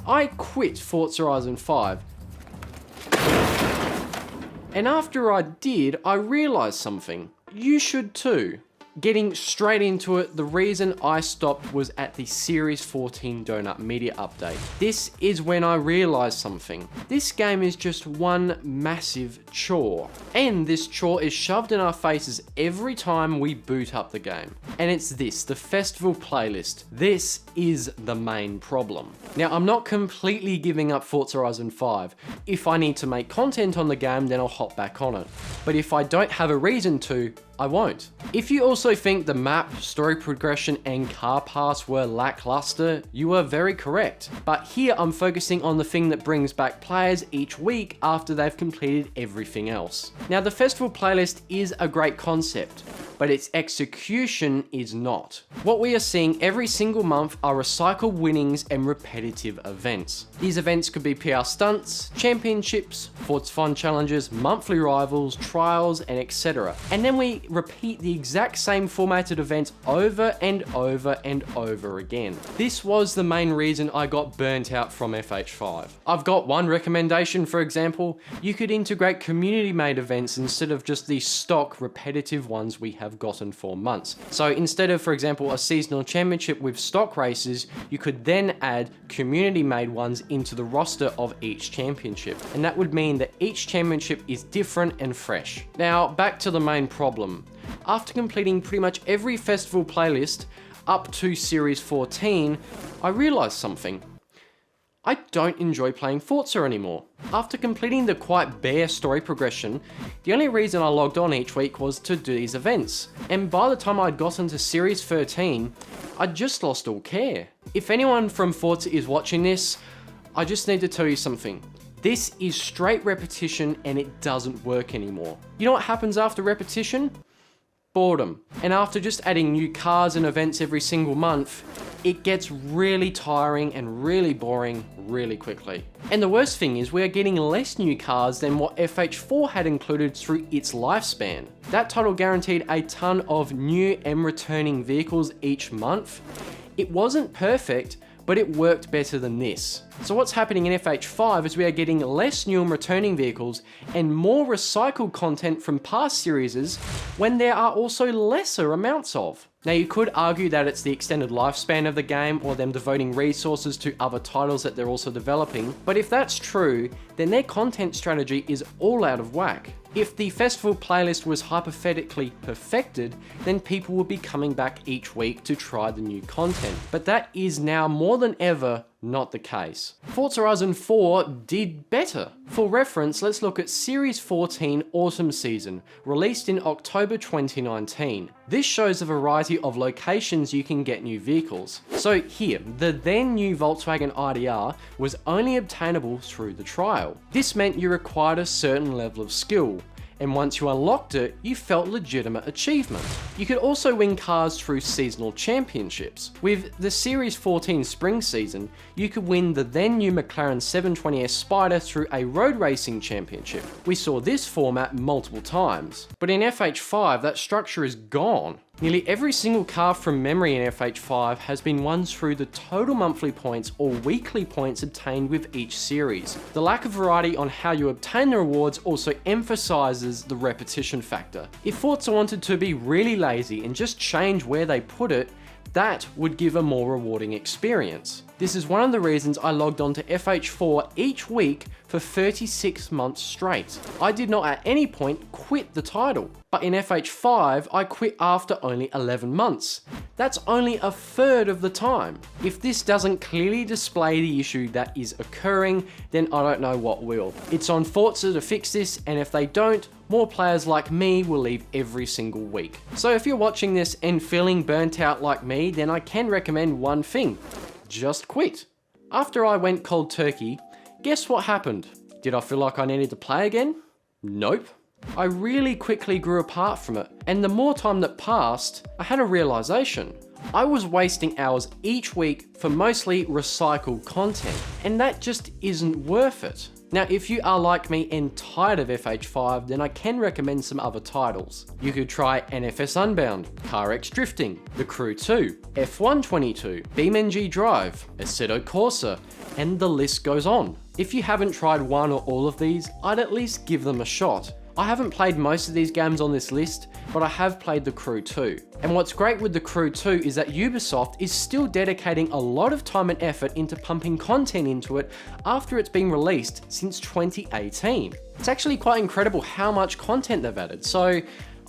I quit Forza Horizon 5. And after I did, I realized something. You should too. Getting straight into it, the reason I stopped was at the Series 14 Donut Media update. This is when I realized something. This game is just one massive chore. And this chore is shoved in our faces every time we boot up the game. And it's this, the festival playlist. This is the main problem. Now, I'm not completely giving up Forza Horizon 5. If I need to make content on the game, then I'll hop back on it. But if I don't have a reason to, I won't. If you also think the map, story progression, and car pass were lackluster, you are very correct. But here I'm focusing on the thing that brings back players each week after they've completed everything else. Now, the festival playlist is a great concept, but its execution is not. What we are seeing every single month are recycled winnings and repetitive events. These events could be PR stunts, championships, Forza Fun challenges, monthly rivals, trials, and etc. And then we repeat the exact same formatted events over and over and over again. This was the main reason I got burnt out from FH5. I've got one recommendation, for example. You could integrate community-made events instead of just the stock repetitive ones we have gotten for months. So instead of, for example, a seasonal championship with stock races, you could then add community-made ones into the roster of each championship. And that would mean that each championship is different and fresh. Now, back to the main problem. After completing pretty much every festival playlist up to Series 14, I realized something. I don't enjoy playing Forza anymore. After completing the quite bare story progression, the only reason I logged on each week was to do these events. And by the time I'd gotten to Series 13, I'd just lost all care. If anyone from Forza is watching this, I just need to tell you something. This is straight repetition and it doesn't work anymore. You know what happens after repetition? Boredom. And after just adding new cars and events every single month, it gets really tiring and really boring really quickly. And the worst thing is we are getting less new cars than what FH4 had included through its lifespan. That title guaranteed a ton of new and returning vehicles each month. It wasn't perfect, but it worked better than this. So what's happening in FH5 is we are getting less new and returning vehicles and more recycled content from past series when there are also lesser amounts of. Now, you could argue that it's the extended lifespan of the game or them devoting resources to other titles that they're also developing, but if that's true, then their content strategy is all out of whack. If the festival playlist was hypothetically perfected, then people would be coming back each week to try the new content. But that is now more than ever not the case. Forza Horizon 4 did better. For reference, let's look at Series 14 Autumn Season, released in October 2019. This shows a variety of locations you can get new vehicles. So here, the then new Volkswagen IDR was only obtainable through the trial. This meant you required a certain level of skill, and once you unlocked it, you felt legitimate achievement. You could also win cars through seasonal championships. With the Series 14 Spring Season, you could win the then new McLaren 720S Spider through a road racing championship. We saw this format multiple times. But in FH5, that structure is gone. Nearly every single car from memory in FH5 has been won through the total monthly points or weekly points obtained with each series. The lack of variety on how you obtain the rewards also emphasizes the repetition factor. If Forza wanted to be really lazy and just change where they put it, that would give a more rewarding experience. This is one of the reasons I logged on to FH4 each week for 36 months straight. I did not at any point quit the title, but in FH5 I quit after only 11 months. That's only a third of the time. If this doesn't clearly display the issue that is occurring, then I don't know what will. It's on Forza to fix this, and if they don't, more players like me will leave every single week. So if you're watching this and feeling burnt out like me, then I can recommend one thing. Just quit. After I went cold turkey, guess what happened? Did I feel like I needed to play again? Nope. I really quickly grew apart from it, and the more time that passed, I had a realization. I was wasting hours each week for mostly recycled content, and that just isn't worth it. Now, if you are like me and tired of FH5, then I can recommend some other titles. You could try NFS Unbound, CarX Drifting, The Crew 2, F122, BeamNG Drive, Assetto Corsa, and the list goes on. If you haven't tried one or all of these, I'd at least give them a shot. I haven't played most of these games on this list, but I have played The Crew 2. And what's great with The Crew 2 is that Ubisoft is still dedicating a lot of time and effort into pumping content into it after it's been released since 2018. It's actually quite incredible how much content they've added, so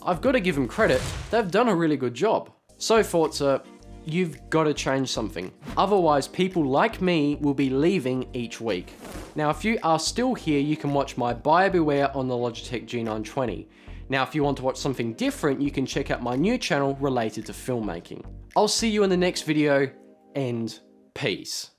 I've got to give them credit, they've done a really good job. So Forza, you've got to change something. Otherwise, people like me will be leaving each week. Now, if you are still here, you can watch my buyer beware on the Logitech G920. Now, if you want to watch something different, you can check out my new channel related to filmmaking. I'll see you in the next video, and peace.